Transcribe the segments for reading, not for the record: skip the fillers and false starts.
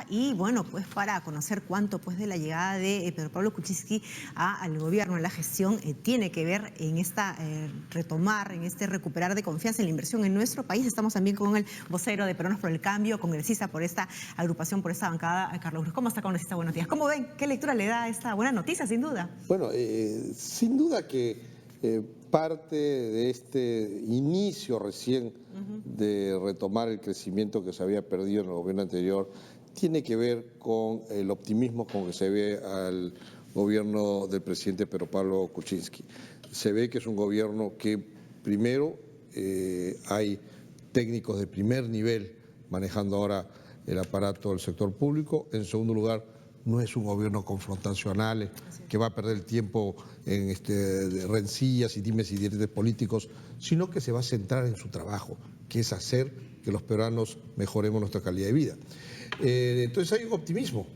Y bueno, pues para conocer cuánto pues de la llegada de Pedro Pablo Kuczynski al gobierno, a la gestión, tiene que ver en esta retomar, en este recuperar de confianza en la inversión en nuestro país. Estamos también con el vocero de Peruanos por el Cambio, congresista por esta agrupación, por esta bancada, Carlos Cruz. ¿Cómo está, congresista? Buenos días. ¿Cómo ven? ¿Qué lectura le da esta buena noticia, sin duda? Bueno, sin duda que parte de este inicio recién de retomar el crecimiento que se había perdido en el gobierno anterior tiene que ver con el optimismo con que se ve al gobierno del presidente Pedro Pablo Kuczynski. Se ve que es un gobierno que primero hay técnicos de primer nivel manejando ahora el aparato del sector público. En segundo lugar, no es un gobierno confrontacional que va a perder el tiempo en rencillas y dimes y diretes políticos, sino que se va a centrar en su trabajo, que es hacer que los peruanos mejoremos nuestra calidad de vida. Entonces hay un optimismo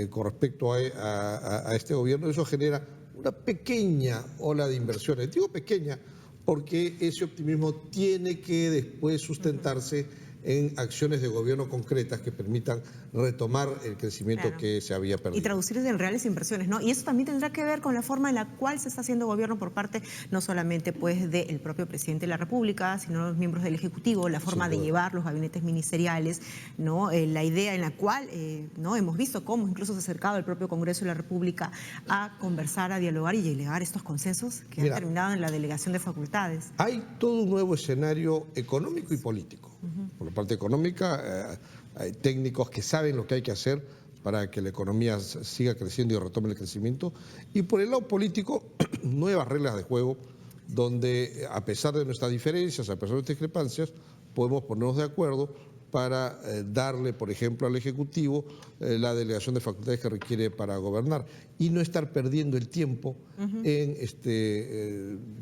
con respecto a este gobierno. Eso genera una pequeña ola de inversiones. Digo pequeña porque ese optimismo tiene que después sustentarse en acciones de gobierno concretas que permitan retomar el crecimiento que se había perdido. Y traducirse en reales inversiones, ¿no? Y eso también tendrá que ver con la forma en la cual se está haciendo gobierno por parte no solamente pues del propio presidente de la República, sino los miembros del Ejecutivo, la forma de llevar los gabinetes ministeriales, ¿no? La idea en la cual no hemos visto cómo incluso se ha acercado el propio Congreso de la República a conversar, a dialogar y llegar a estos consensos que han terminado en la delegación de facultades. Hay todo un nuevo escenario económico y político. Por la parte económica, hay técnicos que saben lo que hay que hacer para que la economía siga creciendo y retome el crecimiento. Y por el lado político, nuevas reglas de juego donde, a pesar de nuestras diferencias, a pesar de nuestras discrepancias, podemos ponernos de acuerdo para darle, por ejemplo, al Ejecutivo la delegación de facultades que requiere para gobernar y no estar perdiendo el tiempo en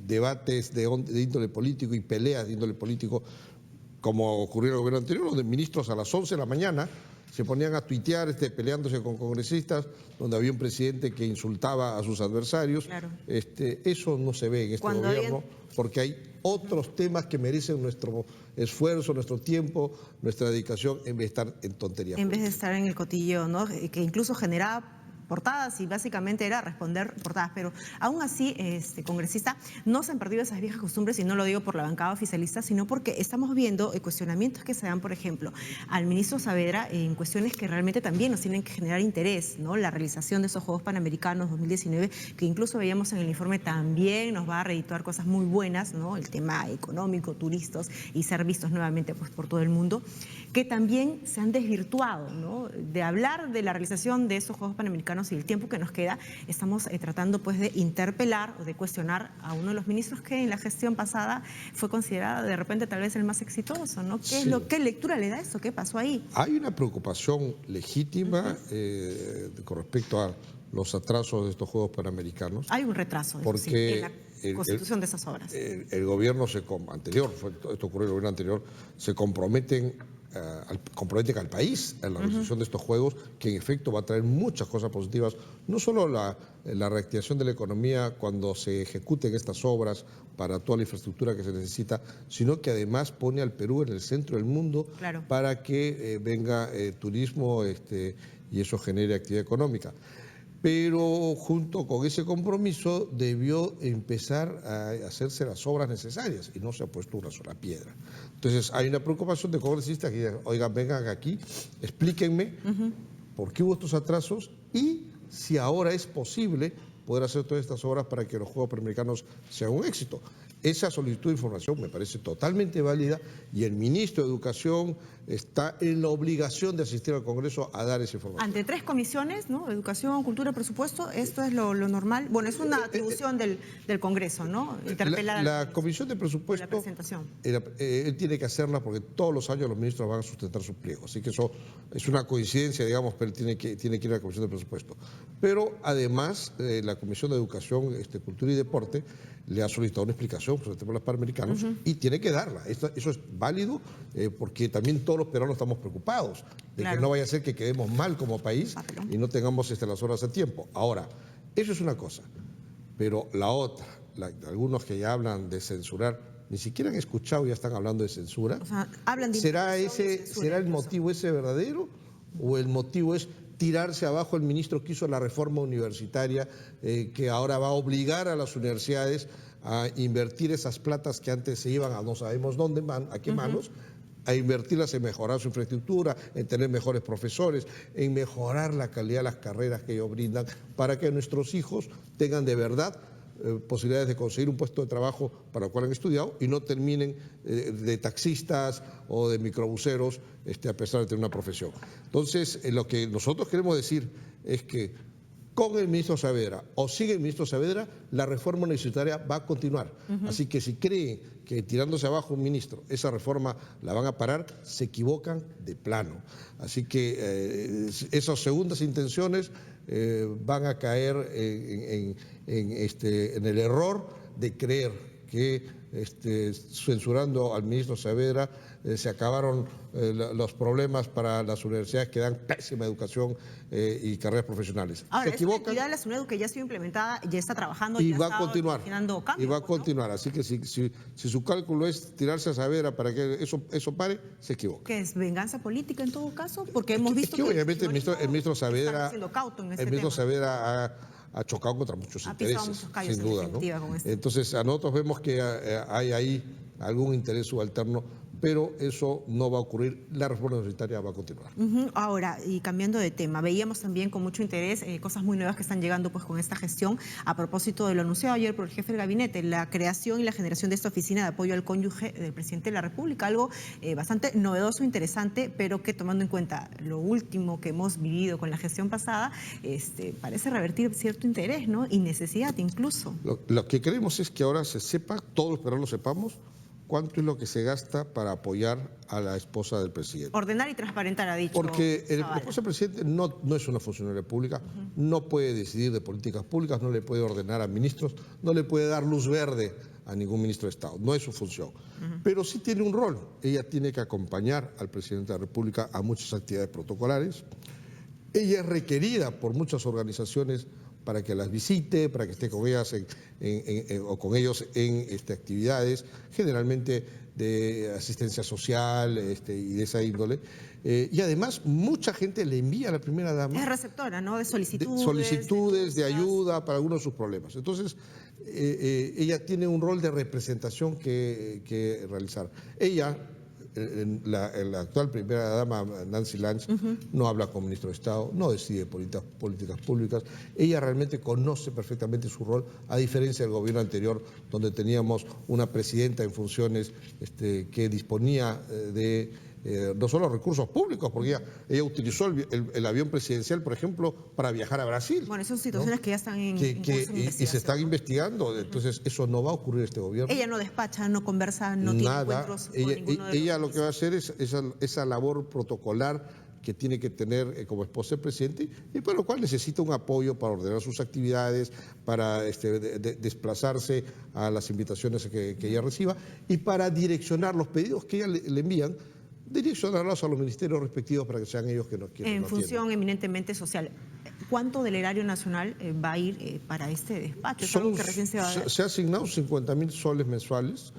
debates de índole político y peleas de índole político, como ocurrió en el gobierno anterior, donde ministros a las 11 de la mañana se ponían a tuitear peleándose con congresistas, donde había un presidente que insultaba a sus adversarios. Eso no se ve en este gobierno, porque hay otros temas que merecen nuestro esfuerzo, nuestro tiempo, nuestra dedicación, en vez de estar en tonterías. En vez de estar en el cotillo, ¿no? Que incluso generaba portadas y básicamente era responder portadas, pero aún así, congresista, no se han perdido esas viejas costumbres, y no lo digo por la bancada oficialista, sino porque estamos viendo cuestionamientos que se dan, por ejemplo, al ministro Saavedra en cuestiones que realmente también nos tienen que generar interés, ¿no? La realización de esos Juegos Panamericanos 2019, que incluso veíamos en el informe, también nos va a redituar cosas muy buenas, ¿no? El tema económico, turistas y ser vistos nuevamente pues, por todo el mundo, que también se han desvirtuado, ¿no? De hablar de la realización de esos Juegos Panamericanos y el tiempo que nos queda, estamos tratando pues de interpelar o de cuestionar a uno de los ministros que en la gestión pasada fue considerado de repente tal vez el más exitoso, ¿no? ¿Qué lectura le da eso? ¿Qué pasó ahí? Hay una preocupación legítima con respecto a los atrasos de estos Juegos Panamericanos. Hay un retraso porque en la constitución de esas obras. El gobierno anterior, esto ocurrió en el gobierno anterior, se comprometen al país en la realización de estos Juegos, que en efecto va a traer muchas cosas positivas, no solo la reactivación de la economía cuando se ejecuten estas obras para toda la infraestructura que se necesita, sino que además pone al Perú en el centro del mundo para que venga turismo y eso genere actividad económica. Pero junto con ese compromiso debió empezar a hacerse las obras necesarias y no se ha puesto una sola piedra. Entonces hay una preocupación de congresistas que digan, oigan, vengan aquí, explíquenme por qué hubo estos atrasos y si ahora es posible poder hacer todas estas obras para que los Juegos Panamericanos sean un éxito. Esa solicitud de información me parece totalmente válida y el ministro de Educación está en la obligación de asistir al Congreso a dar esa información. Ante 3 comisiones, ¿no? Educación, Cultura, Presupuesto, esto es lo normal. Bueno, es una atribución del Congreso, ¿no? Interpelar la Comisión de Presupuesto, la presentación. Él tiene que hacerla porque todos los años los ministros van a sustentar su pliego. Así que eso es una coincidencia, digamos, pero él tiene que ir a la Comisión de Presupuesto. Pero además, la Comisión de Educación, Cultura y Deporte le ha solicitado una explicación sobre el tema de los Panamericanos y tiene que darla. Eso es válido porque también todos los peruanos estamos preocupados de que no vaya a ser que quedemos mal como país y no tengamos las horas a tiempo. Ahora, eso es una cosa, pero la otra, algunos que ya hablan de censurar, ni siquiera han escuchado y ya están hablando de censura. O sea, hablan de ¿Será el motivo ese verdadero? o el motivo es tirarse abajo el ministro que hizo la reforma universitaria, que ahora va a obligar a las universidades a invertir esas platas que antes se iban a no sabemos dónde, a qué manos, a invertirlas en mejorar su infraestructura, en tener mejores profesores, en mejorar la calidad de las carreras que ellos brindan, para que nuestros hijos tengan de verdad posibilidades de conseguir un puesto de trabajo para el cual han estudiado y no terminen de taxistas o de microbuseros a pesar de tener una profesión. Entonces, lo que nosotros queremos decir es que con el ministro Saavedra o sigue el ministro Saavedra, la reforma universitaria va a continuar. Así que si creen que tirándose abajo un ministro, esa reforma la van a parar, se equivocan de plano. Así que esas segundas intenciones van a caer en el error de creer que censurando al ministro Saavedra se acabaron los problemas para las universidades que dan pésima educación y carreras profesionales. Ahora, Se es una equivocan actividad de la SUNEDU que ya ha sido implementada, ya está trabajando y ya va ha a estado continuar. originando cambios, Y va a ¿no? continuar. Así que si su cálculo es tirarse a Saavedra para que eso pare, se equivoca. ¿Que es venganza política en todo caso? Porque hemos visto Es que obviamente el ministro está Saavedra, siendo cauto en el este ministro tema. Saavedra ha chocado contra muchos Ha pisado intereses, muchos callos, sin en duda, ¿no? definitiva, con esto. Entonces, a nosotros vemos que hay ahí algún interés subalterno, pero eso no va a ocurrir. La reforma universitaria va a continuar. Ahora, y cambiando de tema, veíamos también con mucho interés cosas muy nuevas que están llegando pues con esta gestión a propósito de lo anunciado ayer por el jefe del gabinete, la creación y la generación de esta oficina de apoyo al cónyuge del presidente de la República, algo bastante novedoso, interesante, pero que tomando en cuenta lo último que hemos vivido con la gestión pasada, parece revertir cierto interés, ¿no? Y necesidad incluso. Lo que queremos es que ahora se sepa, todos los peruanos sepamos, cuánto es lo que se gasta para apoyar a la esposa del presidente. Ordenar y transparentar, ha dicho Porque la Zavala. esposa del presidente no es una funcionaria pública, no puede decidir de políticas públicas, no le puede ordenar a ministros, no le puede dar luz verde a ningún ministro de Estado, no es su función. Pero sí tiene un rol, ella tiene que acompañar al presidente de la República a muchas actividades protocolares, ella es requerida por muchas organizaciones para que las visite, para que esté con ellas o con ellos en actividades, generalmente de asistencia social y de esa índole. Y además, mucha gente le envía a la primera dama. Es receptora, ¿no? De solicitudes. Solicitudes de ayuda para algunos de sus problemas. Entonces, ella tiene un rol de representación que realizar. Ella, la actual primera dama, Nancy Lange, no habla con ministro de Estado, no decide políticas públicas. Ella realmente conoce perfectamente su rol, a diferencia del gobierno anterior, donde teníamos una presidenta en funciones que disponía de no solo recursos públicos, porque ella utilizó el avión presidencial, por ejemplo, para viajar a Brasil. Bueno, son situaciones, ¿no?, que ya están en curso de y se están investigando, entonces eso no va a ocurrir en este gobierno. Ella no despacha, no conversa, no tiene encuentros con ninguno de ella los lo que va a hacer es esa labor protocolar que tiene que tener como esposa del presidente y para lo cual necesita un apoyo para ordenar sus actividades, para desplazarse a las invitaciones que ella reciba y para direccionar los pedidos que ella le envían, direccionarlos a los ministerios respectivos para que sean ellos quienes en función eminentemente social. ¿Cuánto del erario nacional va a ir para este despacho? ¿Es algo que recién se va a dar? Se ha asignado 50.000 soles mensuales,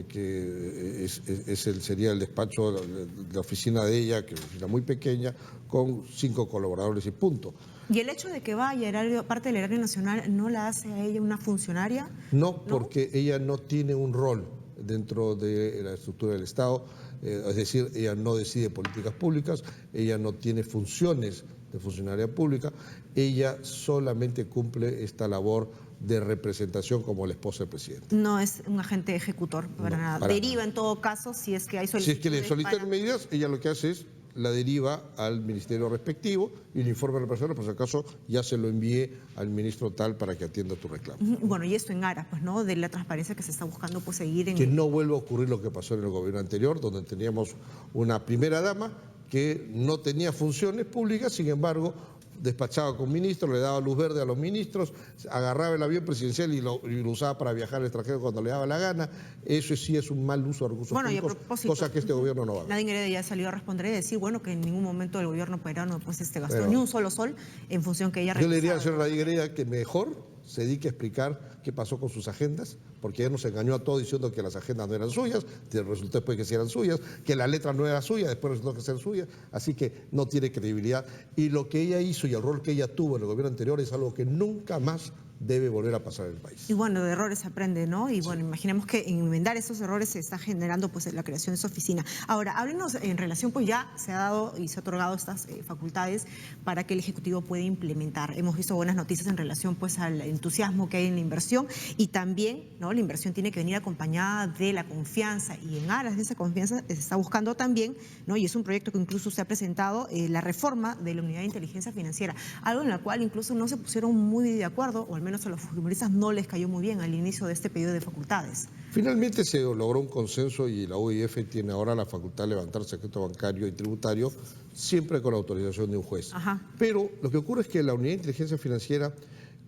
que sería el despacho de la oficina de ella, que es una oficina muy pequeña, con 5 colaboradores y punto. ¿Y el hecho de que vaya parte del erario nacional no la hace a ella una funcionaria? No, porque ella no tiene un rol dentro de la estructura del Estado, es decir, ella no decide políticas públicas, ella no tiene funciones de funcionaria pública, ella solamente cumple esta labor de representación como la esposa del presidente. No es un agente ejecutor para nada. Para deriva nada. En todo caso si es que hay solicitudes. Si es que le solicitan medidas, ella lo que hace es la deriva al ministerio respectivo y le informa a la persona, por si acaso ya se lo envíe al ministro tal para que atienda tu reclamo. Bueno, y esto en aras, pues, ¿no?, de la transparencia que se está buscando pues seguir en... Que no vuelva a ocurrir lo que pasó en el gobierno anterior, donde teníamos una primera dama que no tenía funciones públicas, sin embargo, despachaba con ministros, le daba luz verde a los ministros, agarraba el avión presidencial y lo usaba para viajar al extranjero cuando le daba la gana. Eso sí es un mal uso de recursos públicos, cosa que este gobierno no va a hacer. Nadine Heredia ya salió a responder y decir, bueno, que en ningún momento el gobierno peruano pues gastó ni un solo sol en función que ella Yo le diría al realizaba. señor Nadine Heredia que mejor se dedique a explicar qué pasó con sus agendas, porque ella nos engañó a todos diciendo que las agendas no eran suyas, resultó después que sí eran suyas, que la letra no era suya, después resultó que eran suyas, así que no tiene credibilidad. Y lo que ella hizo y el rol que ella tuvo en el gobierno anterior es algo que nunca más debe volver a pasar en el país. Y bueno, de errores se aprende, ¿no? Y bueno, imaginemos que en enmendar esos errores se está generando pues la creación de esa oficina. Ahora, háblenos en relación, pues ya se ha dado y se ha otorgado estas facultades para que el Ejecutivo pueda implementar. Hemos visto buenas noticias en relación pues al entusiasmo que hay en la inversión y también, ¿no? La inversión tiene que venir acompañada de la confianza y en aras de esa confianza se está buscando también, ¿no? Y es un proyecto que incluso se ha presentado, la reforma de la Unidad de Inteligencia Financiera, algo en la cual incluso no se pusieron muy de acuerdo, o al menos a los fujimoristas no les cayó muy bien al inicio de este periodo de facultades. Finalmente se logró un consenso y la UIF tiene ahora la facultad de levantar secreto bancario y tributario, siempre con la autorización de un juez. Ajá. Pero lo que ocurre es que la Unidad de Inteligencia Financiera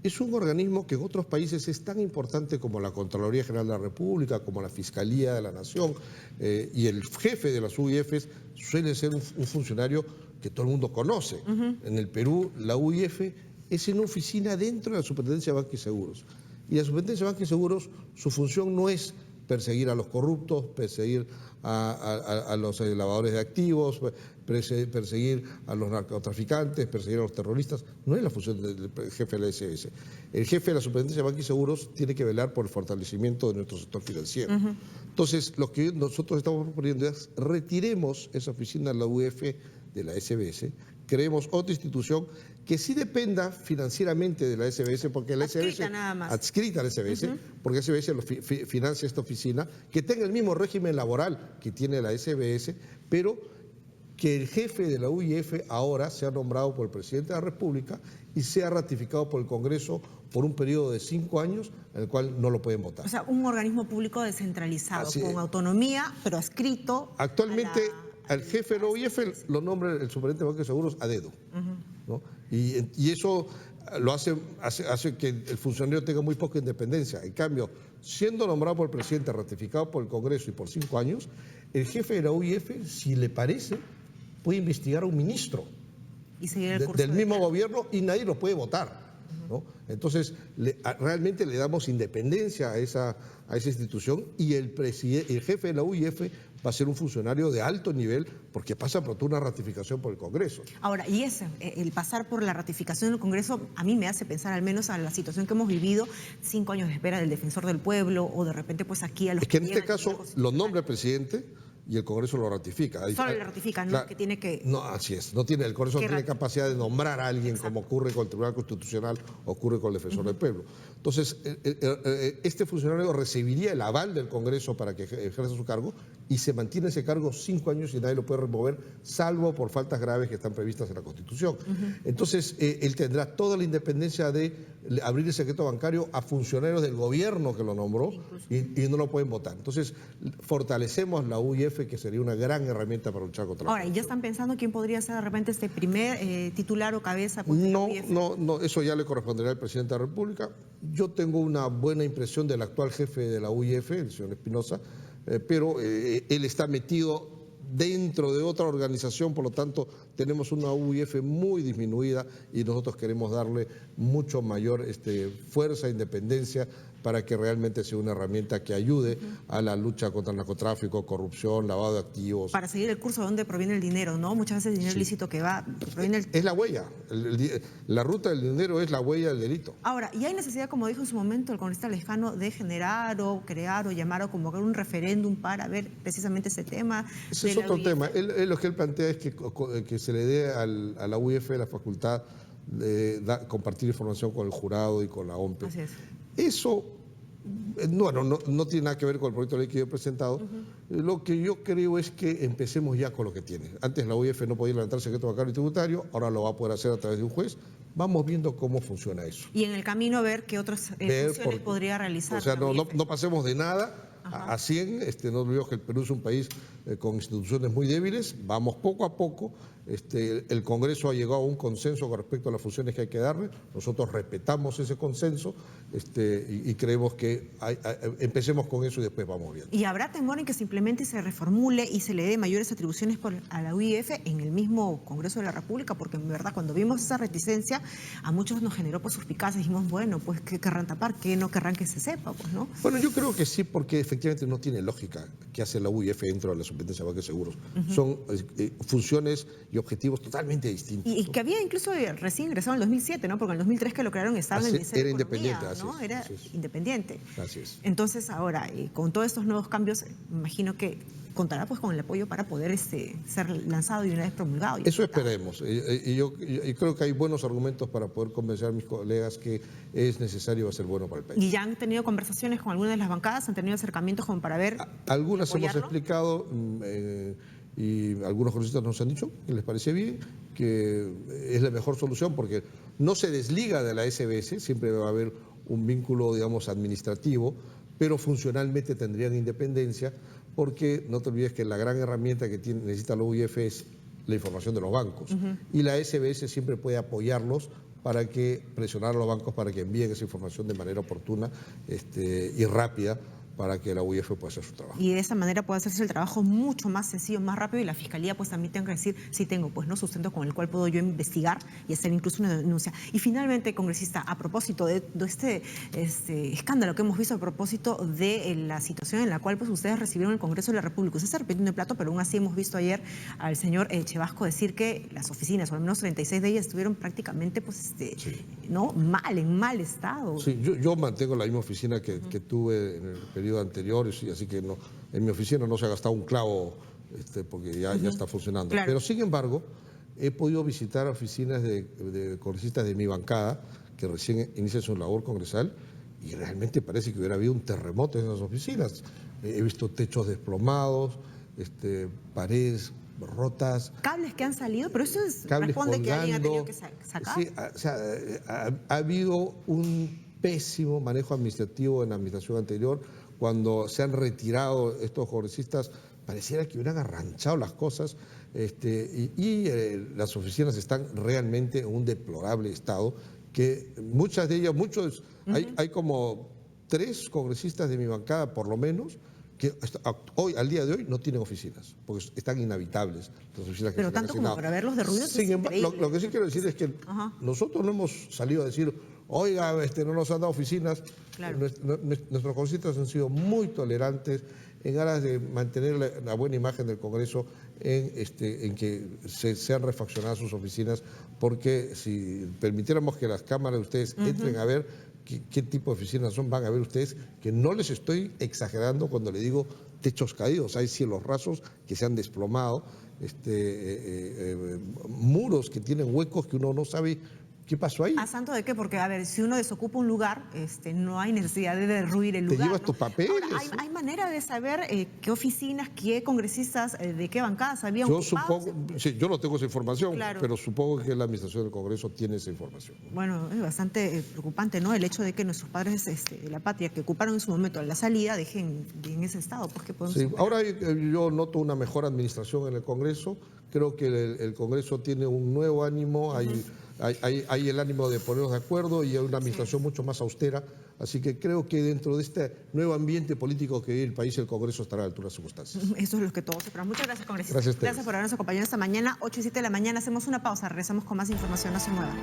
es un organismo que en otros países es tan importante como la Contraloría General de la República, como la Fiscalía de la Nación, y el jefe de las UIFs suele ser un funcionario que todo el mundo conoce. En el Perú, la UIF es una oficina dentro de la Superintendencia de Bancos y Seguros. Y la Superintendencia de Bancos y Seguros, su función no es perseguir a los corruptos, perseguir a los lavadores de activos, perseguir a los narcotraficantes, perseguir a los terroristas. No es la función del jefe de la SBS. El jefe de la Superintendencia de Bancos y Seguros tiene que velar por el fortalecimiento de nuestro sector financiero. Entonces, lo que nosotros estamos proponiendo es retiremos esa oficina de la UF de la SBS, creemos otra institución que sí dependa financieramente de la SBS, porque la Adscrita SBS, nada más. adscrita a la SBS, porque la SBS financia esta oficina, que tenga el mismo régimen laboral que tiene la SBS, pero que el jefe de la UIF ahora sea nombrado por el presidente de la República y sea ratificado por el Congreso por un periodo de 5 años, en el cual no lo pueden votar. O sea, un organismo público descentralizado, con autonomía, pero adscrito. Actualmente, al jefe de la UIF lo nombra el superintendente de Bancos de Seguros a dedo, ¿no? Y eso lo hace que el funcionario tenga muy poca independencia. En cambio, siendo nombrado por el presidente, ratificado por el Congreso y por 5 años, el jefe de la UIF, si le parece, puede investigar a un ministro Y seguir el curso del mismo gobierno y nadie lo puede votar, ¿no? Entonces, realmente le damos independencia a esa institución y el jefe de la UIF va a ser un funcionario de alto nivel porque pasa por toda una ratificación por el Congreso. Ahora, y el pasar por la ratificación del Congreso a mí me hace pensar al menos a la situación que hemos vivido, 5 años de espera del defensor del pueblo o de repente pues aquí a los Es que en este caso lo nombra el presidente y el Congreso lo ratifica. Solo le ratifican, ¿no? Que tiene que... No, así es. El Congreso no tiene capacidad de nombrar a alguien. Exacto. Como ocurre con el Tribunal Constitucional, ocurre con el Defensor del Pueblo. Entonces, este funcionario recibiría el aval del Congreso para que ejerza su cargo y se mantiene ese cargo 5 años y nadie lo puede remover, salvo por faltas graves que están previstas en la Constitución. Entonces, él tendrá toda la independencia de abrir el secreto bancario a funcionarios del gobierno que lo nombró y no lo pueden votar. Entonces, fortalecemos la UIF, que sería una gran herramienta para luchar contra la corrupción. Ahora, ¿y ya están pensando quién podría ser de repente este primer titular o cabeza? Pues, no, eso ya le corresponderá al presidente de la República. Yo tengo una buena impresión del actual jefe de la UIF, el señor Espinosa, pero él está metido dentro de otra organización, por lo tanto tenemos una UIF muy disminuida y nosotros queremos darle mucho mayor fuerza e independencia para que realmente sea una herramienta que ayude a la lucha contra el narcotráfico, corrupción, lavado de activos. Para seguir el curso de dónde proviene el dinero, ¿no? Muchas veces el dinero ilícito que va, proviene Es la huella, la ruta del dinero es la huella del delito. Ahora, ¿y hay necesidad, como dijo en su momento el congresista Lescano, de generar o crear o llamar o convocar un referéndum para ver precisamente ese tema? Ese es otro tema. Lo que él plantea es que se le dé a la UIF la facultad de compartir información con el jurado y con la OMPE. Así es. Eso no tiene nada que ver con el proyecto de ley que yo he presentado. Lo que yo creo es que empecemos ya con lo que tiene. Antes la UIF no podía levantar secreto bancario y tributario, ahora lo va a poder hacer a través de un juez. Vamos viendo cómo funciona eso. Y en el camino ver qué otras funciones podría realizar. O sea, no pasemos de nada a 100, no olvidemos que el Perú es un país con instituciones muy débiles, vamos poco a poco El Congreso ha llegado a un consenso con respecto a las funciones que hay que darle. Nosotros respetamos ese consenso y creemos que empecemos con eso y después vamos viendo. ¿Y habrá temor en que simplemente se reformule y se le dé mayores atribuciones a la UIF en el mismo Congreso de la República? Porque en verdad cuando vimos esa reticencia a muchos nos generó suspicacia. Dijimos, bueno, pues ¿qué querrán tapar? ¿Qué no querrán que se sepa? Pues, ¿no? Bueno, yo creo que sí, porque efectivamente no tiene lógica que hace la UIF dentro de la Superintendencia de Bancos y Seguros. Son funciones y objetivos totalmente distintos. Y que había incluso recién ingresado en el 2007, ¿no? Porque en el 2003 que lo crearon estaba en el Ministerio Era de Economía, independiente, ¿no? Era independiente. Así es. Entonces ahora, con todos estos nuevos cambios, me imagino que contará pues con el apoyo para poder ser lanzado y una vez promulgado. Eso esperemos. Y yo creo que hay buenos argumentos para poder convencer a mis colegas que es necesario y va a ser bueno para el país. ¿Y ya han tenido conversaciones con algunas de las bancadas? ¿Han tenido acercamientos como para ver? Algunas hemos explicado y algunos congresistas nos han dicho que les parece bien, que es la mejor solución porque no se desliga de la SBS, siempre va a haber un vínculo, digamos, administrativo, pero funcionalmente tendrían independencia, porque no te olvides que la gran herramienta que necesita la UIF es la información de los bancos. Y la SBS siempre puede apoyarlos para presionar a los bancos para que envíen esa información de manera oportuna y rápida, para que la UIF pueda hacer su trabajo. Y de esa manera puede hacerse el trabajo mucho más sencillo, más rápido, y la Fiscalía pues también tenga que decir, sí tengo pues no sustento con el cual puedo yo investigar y hacer incluso una denuncia. Y finalmente, congresista, a propósito de este escándalo que hemos visto, a propósito de la situación en la cual pues ustedes recibieron el Congreso de la República, usted se repitiendo el plato, pero aún así hemos visto ayer al señor Chevasco decir que las oficinas, o al menos 36 de ellas, estuvieron prácticamente pues ¿no? en mal estado. Sí, yo mantengo la misma oficina que tuve en el periodo anterior, así que no, en mi oficina no se ha gastado un clavo porque ya está funcionando. Claro. Pero sin embargo, he podido visitar oficinas de congresistas de mi bancada que recién inician su labor congresal y realmente parece que hubiera habido un terremoto en esas oficinas. He visto techos desplomados, paredes rotas. Cables que han salido, pero eso cables responde colgando, que alguien ha tenido que sacar. Sí, o sea, ha habido un pésimo manejo administrativo en la administración anterior. Cuando se han retirado estos congresistas, pareciera que hubieran arranchado las cosas las oficinas están realmente en un deplorable estado, que muchas de ellas, hay como 3 congresistas de mi bancada por lo menos, que al día de hoy no tienen oficinas, porque están inhabitables las oficinas que pero se tanto como para verlos derruidos. Sin embargo, lo que sí quiero decir es que nosotros no hemos salido a decir, oiga, no nos han dado oficinas. Claro. Nuestros congresistas han sido muy tolerantes en aras de mantener la buena imagen del Congreso, en que sean refaccionadas sus oficinas, porque si permitiéramos que las cámaras de ustedes entren a ver qué tipo de oficinas son, van a ver ustedes que no les estoy exagerando cuando le digo techos caídos, hay cielos rasos que se han desplomado, muros que tienen huecos que uno no sabe qué pasó ahí. ¿A santo de qué? Porque, a ver, si uno desocupa un lugar, no hay necesidad de derruir el lugar. Te llevas tus papeles. Ahora, ¿hay manera de saber qué oficinas, qué congresistas, de qué bancadas habían Yo ocupado? supongo, sí, yo no tengo esa información, claro, pero supongo que la administración del Congreso tiene esa información. Bueno, es bastante preocupante, ¿no? El hecho de que nuestros padres de la patria que ocuparon en su momento la salida dejen en ese estado, pues que podemos. Sí, ahora yo noto una mejor administración en el Congreso. Creo que el Congreso tiene un nuevo ánimo, hay el ánimo de ponernos de acuerdo y hay una administración mucho más austera. Así que creo que dentro de este nuevo ambiente político que vive el país, el Congreso estará a la altura de las circunstancias. Eso es lo que todos esperamos. Muchas gracias, congresista. Gracias por habernos acompañado esta mañana. 8 y 7 de la mañana. Hacemos una pausa. Regresamos con más información. No se muevan.